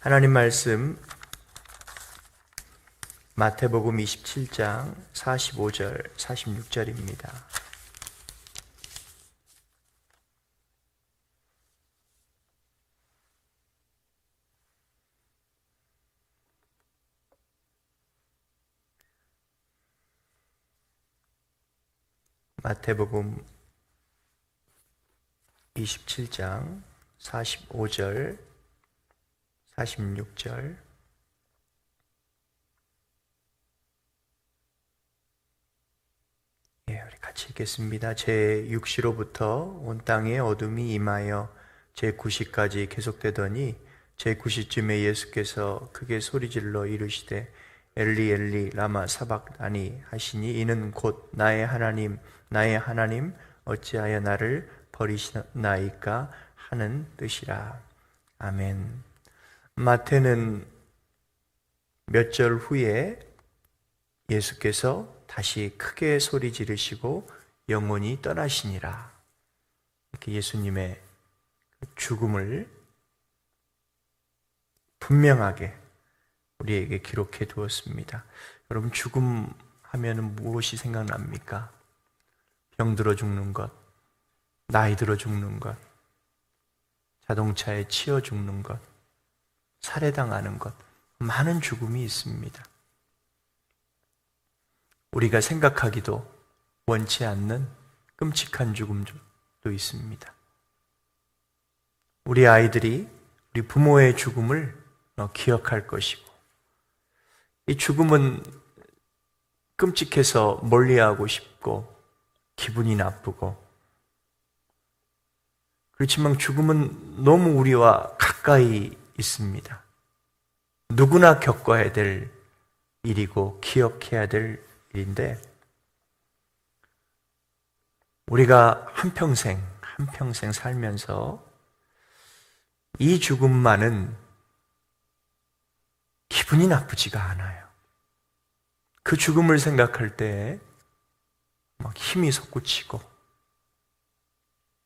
하나님 말씀 마태복음 27장 45절 46절입니다. 마태복음 27장 45절 46절 우리 같이 읽겠습니다. 제6시로부터 온 땅에 어둠이 임하여 제9시까지 계속되더니 제9시쯤에 예수께서 크게 소리질러 이르시되 엘리 엘리 라마 사박다니 하시니 이는 곧 나의 하나님 어찌하여 나를 버리시나이까 하는 뜻이라. 아멘. 마태는 몇 절 후에 예수께서 다시 크게 소리 지르시고 영원히 떠나시니라, 이렇게 예수님의 죽음을 분명하게 우리에게 기록해 두었습니다. 여러분, 죽음 하면 무엇이 생각납니까? 병들어 죽는 것, 나이 들어 죽는 것, 자동차에 치여 죽는 것, 살해당하는 것, 많은 죽음이 있습니다. 우리가 생각하기도 원치 않는 끔찍한 죽음도 있습니다. 우리 아이들이 우리 부모의 죽음을 기억할 것이고, 이 죽음은 끔찍해서 멀리하고 싶고 기분이 나쁘고, 그렇지만 죽음은 너무 우리와 가까이 있습니다. 누구나 겪어야 될 일이고 기억해야 될 일인데, 우리가 한평생 살면서 이 죽음만은 기분이 나쁘지가 않아요. 그 죽음을 생각할 때 막 힘이 솟구치고,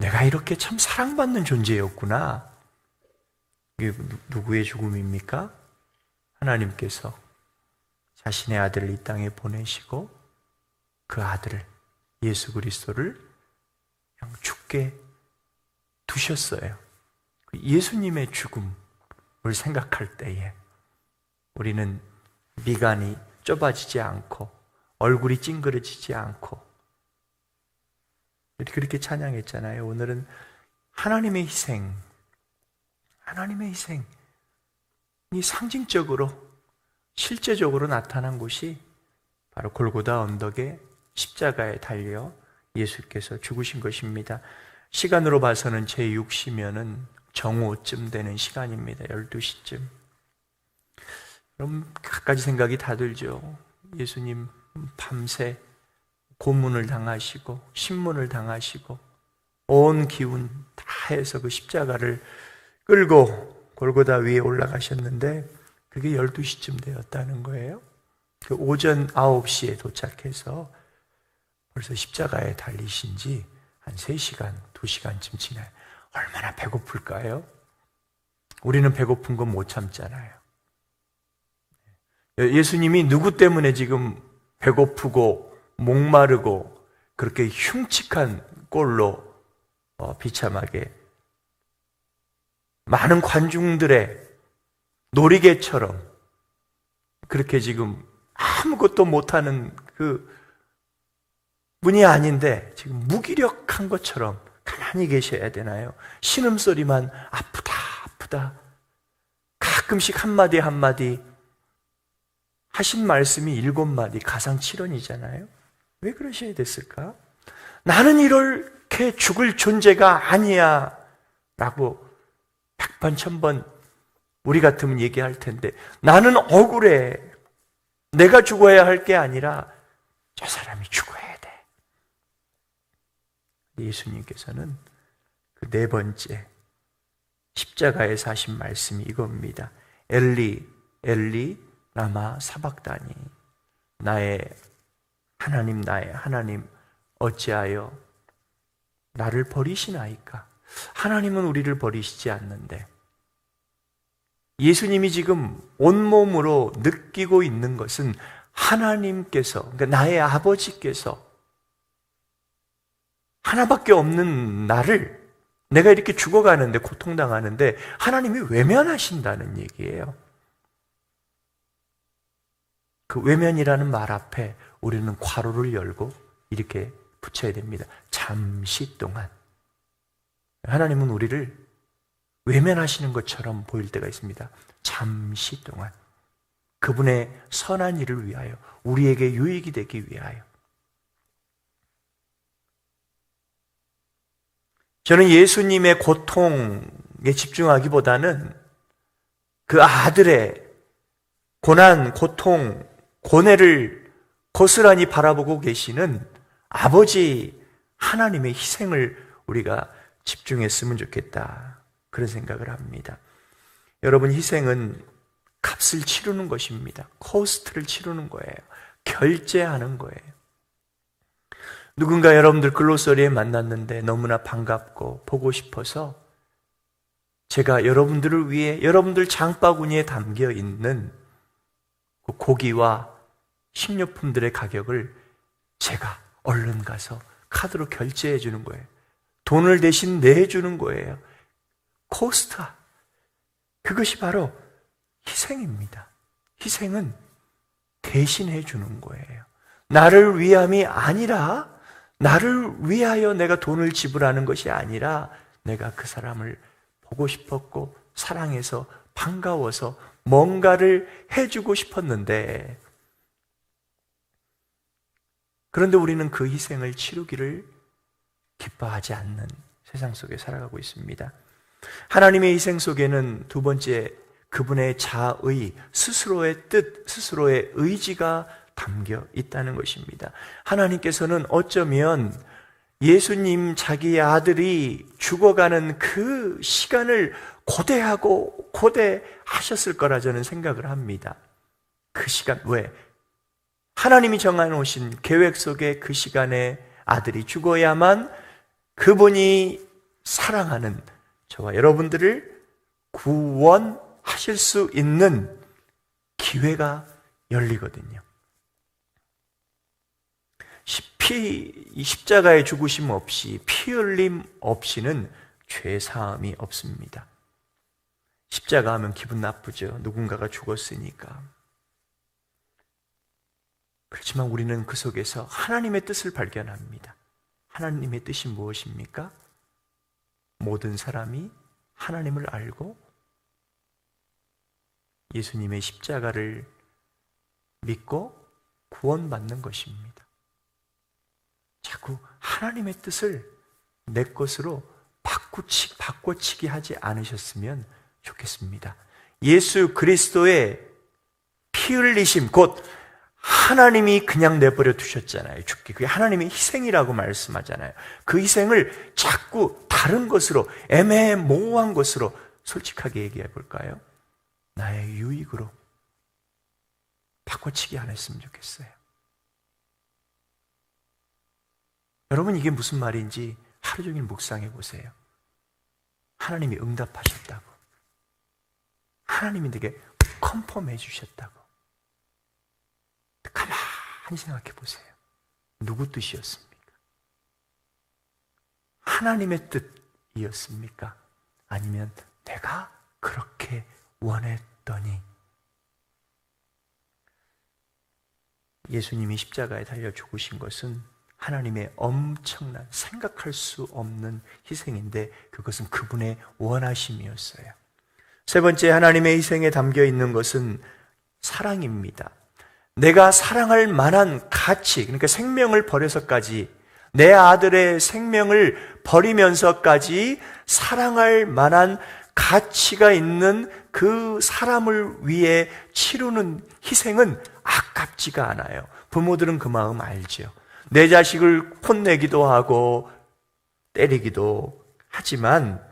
내가 이렇게 참 사랑받는 존재였구나. 이게 누구의 죽음입니까? 하나님께서 자신의 아들을 이 땅에 보내시고 그 아들을, 예수 그리스도를 그냥 죽게 두셨어요. 예수님의 죽음을 생각할 때에 우리는 미간이 좁아지지 않고 얼굴이 찡그러지지 않고, 그렇게 찬양했잖아요. 오늘은 하나님의 희생이 상징적으로 실제적으로 나타난 곳이 바로 골고다 언덕에 십자가에 달려 예수께서 죽으신 것입니다. 시간으로 봐서는 제6시면은 정오쯤 되는 시간입니다. 12시쯤. 그럼 갖가지 생각이 다 들죠. 예수님 밤새 고문을 당하시고 신문을 당하시고 온 기운 다 해서 그 십자가를 끌고 골고다 위에 올라가셨는데, 그게 12시쯤 되었다는 거예요. 그 오전 9시에 도착해서 벌써 십자가에 달리신 지 한 3시간, 2시간쯤 지나요. 얼마나 배고플까요? 우리는 배고픈 건 못 참잖아요. 예수님이 누구 때문에 지금 배고프고 목마르고 그렇게 흉측한 꼴로 비참하게 많은 관중들의 놀이개처럼 그렇게 지금 아무것도 못하는 그 분이 아닌데 지금 무기력한 것처럼 가만히 계셔야 되나요? 신음소리만 아프다 가끔씩 한마디 하신 말씀이 7마디, 가상 7원이잖아요. 왜 그러셔야 됐을까? 나는 이렇게 죽을 존재가 아니야 라고 100번 1000번 우리 같으면 얘기할 텐데, 나는 억울해. 내가 죽어야 할 게 아니라 저 사람이 죽어야 돼. 예수님께서는 그 4번째 십자가에서 하신 말씀이 이겁니다. 엘리 엘리 라마 사박다니, 나의 하나님 어찌하여 나를 버리시나이까. 하나님은 우리를 버리시지 않는데 예수님이 지금 온몸으로 느끼고 있는 것은 하나님께서, 그러니까 나의 아버지께서 하나밖에 없는 나를, 내가 이렇게 죽어가는데, 고통당하는데 하나님이 외면하신다는 얘기예요. 그 외면이라는 말 앞에 우리는 괄호를 열고 이렇게 붙여야 됩니다. 잠시 동안. 하나님은 우리를 외면하시는 것처럼 보일 때가 있습니다. 잠시 동안. 그분의 선한 일을 위하여, 우리에게 유익이 되기 위하여. 저는 예수님의 고통에 집중하기보다는 그 아들의 고난, 고통, 고뇌를 고스란히 바라보고 계시는 아버지 하나님의 희생을 우리가 집중했으면 좋겠다, 그런 생각을 합니다. 여러분, 희생은 값을 치르는 것입니다. 코스트를 치르는 거예요. 결제하는 거예요. 누군가 여러분들 글로서리에 만났는데 너무나 반갑고 보고 싶어서 제가 여러분들을 위해 여러분들 장바구니에 담겨 있는 그 고기와 식료품들의 가격을 제가 얼른 가서 카드로 결제해 주는 거예요. 돈을 대신 내주는 거예요. 코스트. 그것이 바로 희생입니다. 희생은 대신해 주는 거예요. 나를 위함이 아니라, 나를 위하여 내가 돈을 지불하는 것이 아니라, 내가 그 사람을 보고 싶었고 사랑해서 반가워서 뭔가를 해주고 싶었는데, 그런데 우리는 그 희생을 치르기를 기뻐하지 않는 세상 속에 살아가고 있습니다. 하나님의 희생 속에는 두 번째, 그분의 자의, 스스로의 뜻, 스스로의 의지가 담겨 있다는 것입니다. 하나님께서는 어쩌면 예수님 자기의 아들이 죽어가는 그 시간을 고대하셨을 거라 저는 생각을 합니다. 그 시간, 왜? 하나님이 정해놓으신 계획 속에 그 시간에 아들이 죽어야만 그분이 사랑하는 저와 여러분들을 구원하실 수 있는 기회가 열리거든요. 이 십자가의 죽으심 없이, 피 흘림 없이는 죄 사함이 없습니다. 십자가 하면 기분 나쁘죠. 누군가가 죽었으니까. 그렇지만 우리는 그 속에서 하나님의 뜻을 발견합니다. 하나님의 뜻이 무엇입니까? 모든 사람이 하나님을 알고 예수님의 십자가를 믿고 구원받는 것입니다. 자꾸 하나님의 뜻을 내 것으로 바꿔치기 하지 않으셨으면 좋겠습니다. 예수 그리스도의 피 흘리심, 곧 하나님이 그냥 내버려 두셨잖아요. 죽기. 그게 하나님의 희생이라고 말씀하잖아요. 그 희생을 자꾸 다른 것으로, 애매모호한 것으로, 솔직하게 얘기해 볼까요? 나의 유익으로 바꿔치기 안 했으면 좋겠어요. 여러분, 이게 무슨 말인지 하루 종일 묵상해 보세요. 하나님이 응답하셨다고, 하나님이 내게 컨펌해 주셨다고. 가만히 생각해 보세요. 누구 뜻이었습니까? 하나님의 뜻이었습니까? 아니면 내가 그렇게 원했더니? 예수님이 십자가에 달려 죽으신 것은 하나님의 엄청난, 생각할 수 없는 희생인데, 그것은 그분의 원하심이었어요. 세 번째, 하나님의 희생에 담겨 있는 것은 사랑입니다. 내가 사랑할 만한 가치, 그러니까 생명을 버려서까지, 내 아들의 생명을 버리면서까지 사랑할 만한 가치가 있는 그 사람을 위해 치르는 희생은 아깝지가 않아요. 부모들은 그 마음 알죠. 내 자식을 혼내기도 하고 때리기도 하지만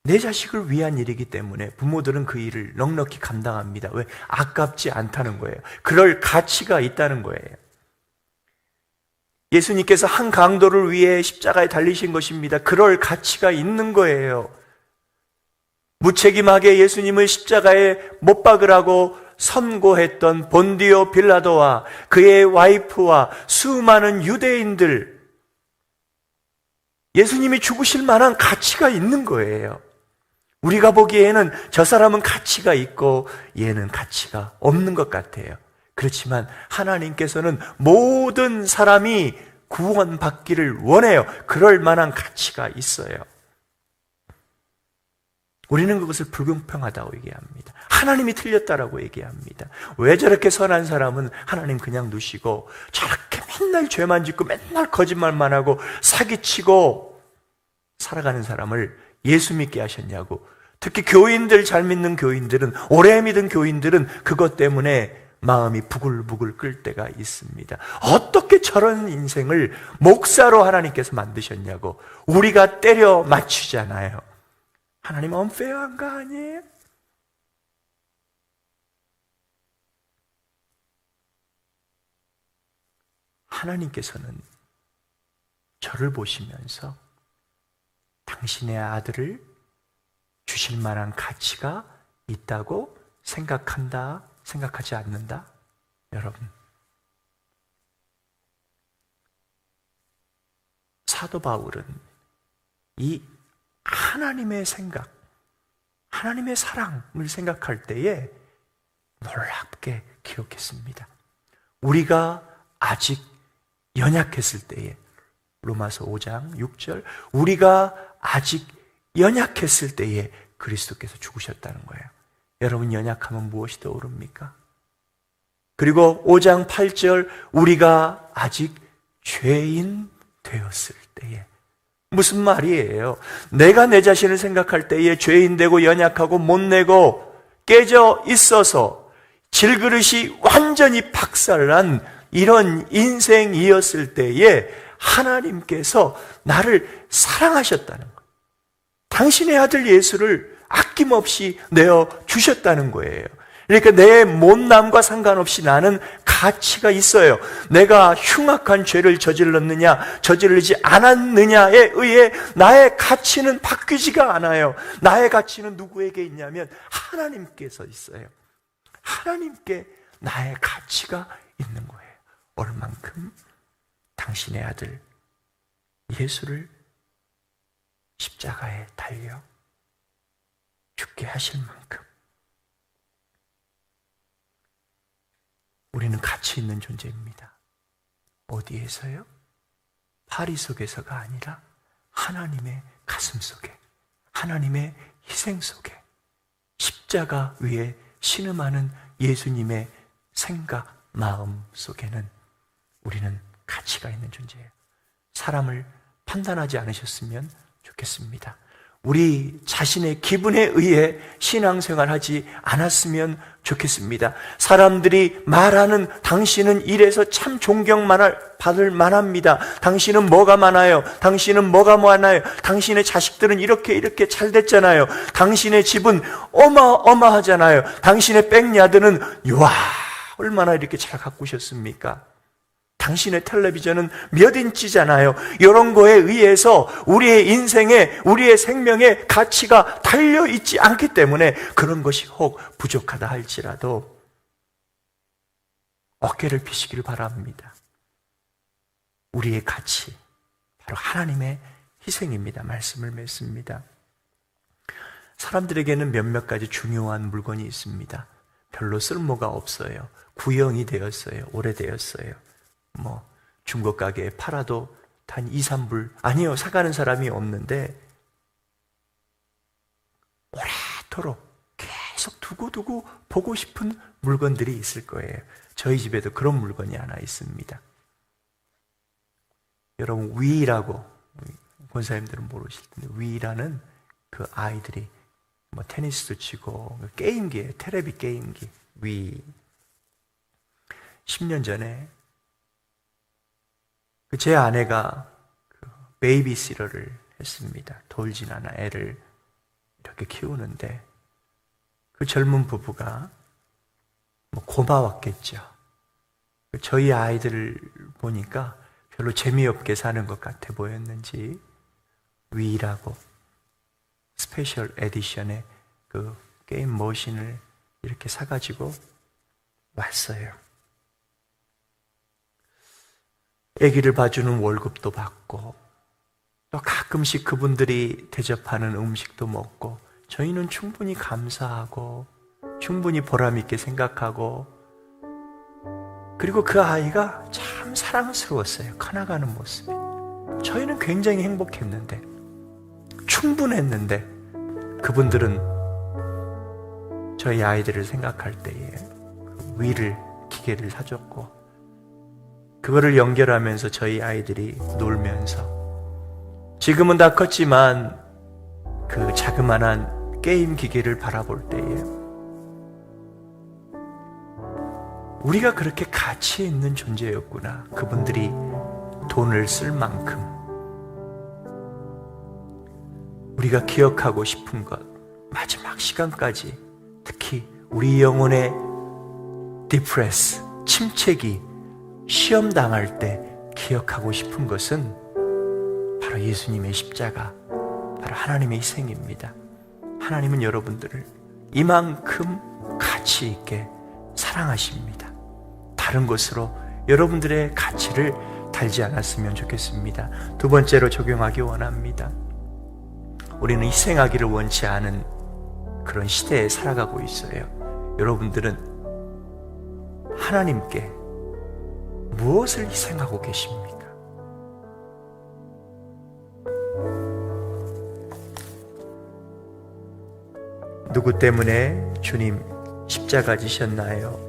내 자식을 위한 일이기 때문에 부모들은 그 일을 넉넉히 감당합니다. 왜? 아깝지 않다는 거예요. 그럴 가치가 있다는 거예요. 예수님께서 한 강도를 위해 십자가에 달리신 것입니다. 그럴 가치가 있는 거예요. 무책임하게 예수님을 십자가에 못 박으라고 선고했던 본디오 빌라도와 그의 와이프와 수많은 유대인들, 예수님이 죽으실 만한 가치가 있는 거예요. 우리가 보기에는 저 사람은 가치가 있고 얘는 가치가 없는 것 같아요. 그렇지만 하나님께서는 모든 사람이 구원받기를 원해요. 그럴 만한 가치가 있어요. 우리는 그것을 불공평하다고 얘기합니다. 하나님이 틀렸다라고 얘기합니다. 왜 저렇게 선한 사람은 하나님 그냥 두시고 저렇게 맨날 죄만 짓고 맨날 거짓말만 하고 사기치고 살아가는 사람을 예수 믿게 하셨냐고. 특히 교인들, 잘 믿는 교인들은, 오래 믿은 교인들은 그것 때문에 마음이 부글부글 끓 때가 있습니다. 어떻게 저런 인생을 목사로 하나님께서 만드셨냐고. 우리가 때려 맞추잖아요. 하나님 언페어한 거 아니에요? 하나님께서는 저를 보시면서 당신의 아들을 주실 만한 가치가 있다고 생각한다, 생각하지 않는다? 여러분, 사도 바울은 이 하나님의 생각, 하나님의 사랑을 생각할 때에 놀랍게 기록했습니다. 우리가 아직 연약했을 때에, 로마서 5장 6절, 우리가 아직 연약했을 때에 그리스도께서 죽으셨다는 거예요. 여러분, 연약하면 무엇이 떠오릅니까? 그리고 5장 8절, 우리가 아직 죄인 되었을 때에. 무슨 말이에요? 내가 내 자신을 생각할 때에 죄인 되고 연약하고 못내고 깨져 있어서 질그릇이 완전히 박살난 이런 인생이었을 때에 하나님께서 나를 사랑하셨다는 거예요. 당신의 아들 예수를 아낌없이 내어 주셨다는 거예요. 그러니까 내 못남과 상관없이 나는 가치가 있어요. 내가 흉악한 죄를 저질렀느냐, 저지르지 않았느냐에 의해 나의 가치는 바뀌지가 않아요. 나의 가치는 누구에게 있냐면 하나님께서 있어요. 하나님께 나의 가치가 있는 거예요. 얼만큼? 당신의 아들 예수를 십자가에 달려 죽게 하실 만큼 우리는 가치 있는 존재입니다. 어디에서요? 파리 속에서가 아니라 하나님의 가슴 속에, 하나님의 희생 속에, 십자가 위에 신음하는 예수님의 생각, 마음 속에는 우리는 가치가 있는 존재예요. 사람을 판단하지 않으셨으면 좋겠습니다. 우리 자신의 기분에 의해 신앙생활하지 않았으면 좋겠습니다. 사람들이 말하는 당신은 이래서 참 존경받을 만합니다. 당신은 뭐가 많아요? 당신은 뭐가 많아요? 당신의 자식들은 이렇게 잘 됐잖아요. 당신의 집은 어마어마하잖아요. 당신의 백야드는 와 얼마나 이렇게 잘 가꾸셨습니까? 당신의 텔레비전은 몇 인치잖아요. 이런 거에 의해서 우리의 인생에, 우리의 생명에 가치가 달려있지 않기 때문에 그런 것이 혹 부족하다 할지라도 어깨를 펴시기를 바랍니다. 우리의 가치, 바로 하나님의 희생입니다. 말씀을 맺습니다. 사람들에게는 몇몇 가지 중요한 물건이 있습니다. 별로 쓸모가 없어요. 구형이 되었어요. 오래되었어요. 중고 가게에 팔아도 단 2, 3불 아니요 사가는 사람이 없는데 오래도록 계속 두고 보고 싶은 물건들이 있을 거예요. 저희 집에도 그런 물건이 하나 있습니다. 여러분 위라고 권사님들은 모르실 텐데 위라는 그 아이들이 테니스도 치고 게임기예요. 테레비 게임기 위. 10년 전에 제 아내가 베이비시터를 했습니다. 돌진 않아 애를 이렇게 키우는데 그 젊은 부부가 고마웠겠죠. 저희 아이들을 보니까 별로 재미없게 사는 것 같아 보였는지 위라고 스페셜 에디션의 그 게임 머신을 이렇게 사가지고 왔어요. 아기를 봐주는 월급도 받고 또 가끔씩 그분들이 대접하는 음식도 먹고 저희는 충분히 감사하고 충분히 보람있게 생각하고 그리고 그 아이가 참 사랑스러웠어요. 커나가는 모습이. 저희는 굉장히 행복했는데 충분했는데 그분들은 저희 아이들을 생각할 때에 그 기계를 사줬고 그거를 연결하면서 저희 아이들이 놀면서 지금은 다 컸지만 그 자그만한 게임 기계를 바라볼 때에 우리가 그렇게 가치 있는 존재였구나. 그분들이 돈을 쓸 만큼 우리가 기억하고 싶은 것, 마지막 시간까지 특히 우리 영혼의 디프레스, 침체기, 시험 당할 때 기억하고 싶은 것은 바로 예수님의 십자가, 바로 하나님의 희생입니다. 하나님은 여러분들을 이만큼 가치 있게 사랑하십니다. 다른 것으로 여러분들의 가치를 달지 않았으면 좋겠습니다. 두 번째로 적용하기 원합니다. 우리는 희생하기를 원치 않은 그런 시대에 살아가고 있어요. 여러분들은 하나님께 무엇을 희생하고 계십니까? 누구 때문에 주님 십자가 지셨나요?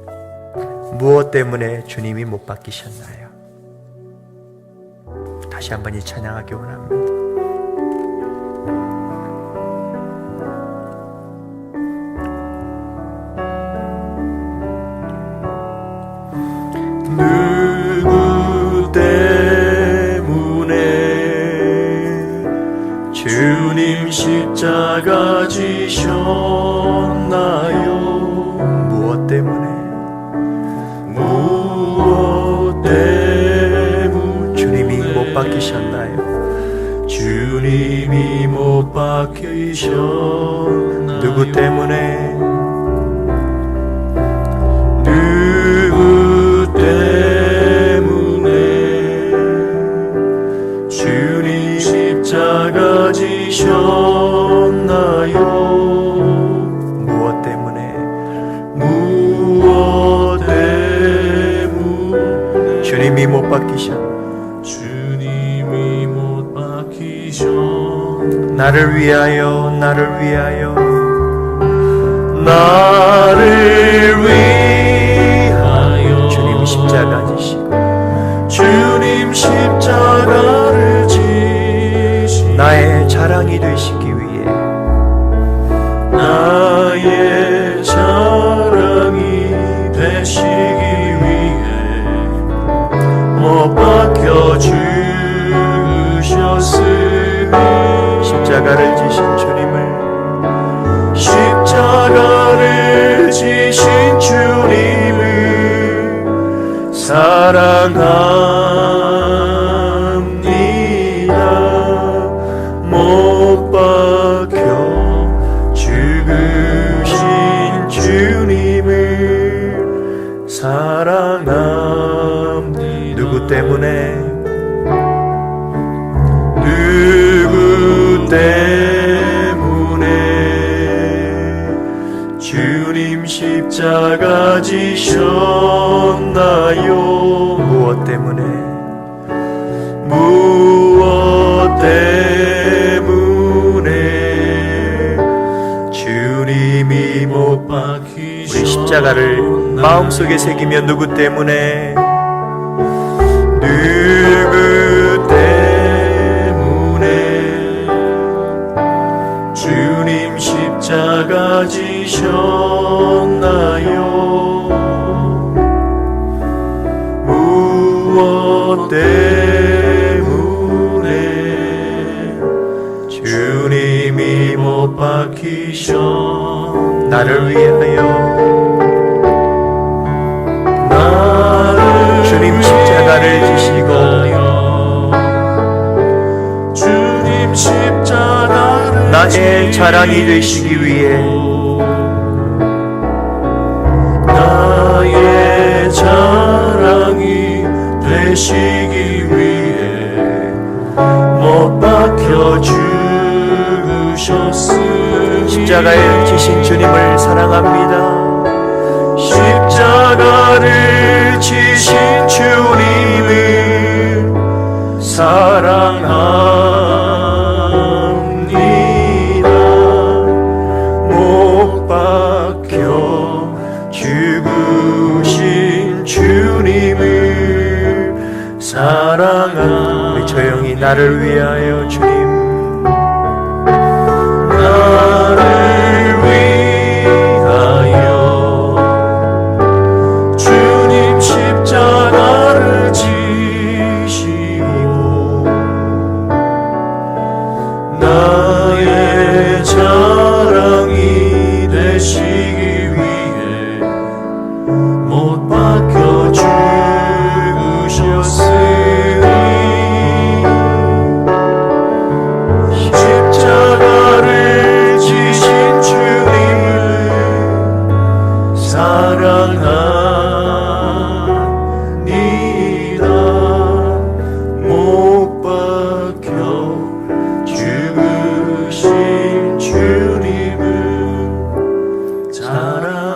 무엇 때문에 주님이 못 박히셨나요? 다시 한번 이 찬양하기 원합니다. 누구 때문에 주님 십자가 지셨나요? 무엇 때문에? 무엇 때문에 주님이 못 박히셨나요? 주님이 못 박히셨나요? 누구 때문에? 누구 때문에 주님 십자가 지셨나요? 무엇 때문에? 무엇 때문에 주님이 못 박히셨나요? 주님이 못 박히셨나요? 나를 위하여, 나를 위하여, 나를 위하여 주님 십자가 지시고 주님 십자가를 지시고 나의 자랑이 되시기 위해 나의 자랑이 되시기 위해 못 박혀 주셨으니 십자가를 지신 주님을 십자가를 지신 주님을 사랑합니다. 못 박혀 죽으신 주님을 사랑합니다. 누구 때문에? 누구 때문에 주님 십자가 지셨나요? 무엇 때문에? 무엇 때문에 주님이 못 박히셨나요? 우리 십자가를 마음속에 새기며 누구 때문에? 누구 때문에 주님 십자가 지셨나요? 무엇 때문에 주님이 못 박히셨나요? 나를 위하여, 나를 주님 십자가를 지시고 주님 십자가를 나의 자랑이 되시기 위해 되시기 위해 못 박혀 죽으셨으니 십자가에 지신 주님을 사랑합니다. 십자가를 지신 주님을 사랑합니다. 못 박혀 죽으신 주님을 사랑합니다. 우리 조용히 나를 위하여 주님, 나를 위하여 주님 십자가를 지시고 나의 자랑이 되시기 위해 못 박혀 죽으셨으니 십자가를 지신 주님을 사랑합니다. 못 박혀 죽으신 주님을 사랑합니다.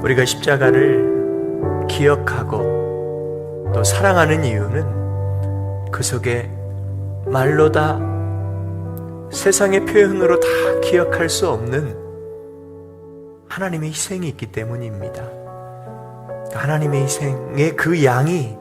우리가 십자가를 기억하고 또 사랑하는 이유는 그 속에 말로 다 세상의 표현으로 다 기억할 수 없는 하나님의 희생이 있기 때문입니다. 하나님의 희생의 그 양이,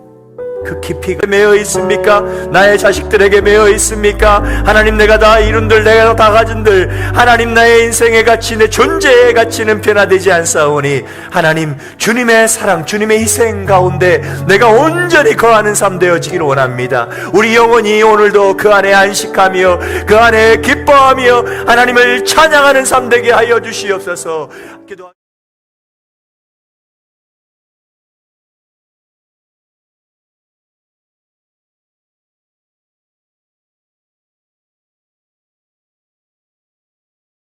그 깊이가 매여 있습니까? 나의 자식들에게 매여 있습니까? 하나님, 내가 다 이룬들, 내가 다 가진들, 하나님, 나의 인생의 가치, 내 존재의 가치는 변화되지 않사오니 하나님, 주님의 사랑, 주님의 희생 가운데 내가 온전히 거하는 삶 되어지기를 원합니다. 우리 영혼이 오늘도 그 안에 안식하며 그 안에 기뻐하며 하나님을 찬양하는 삶 되게 하여 주시옵소서. 기도합니다.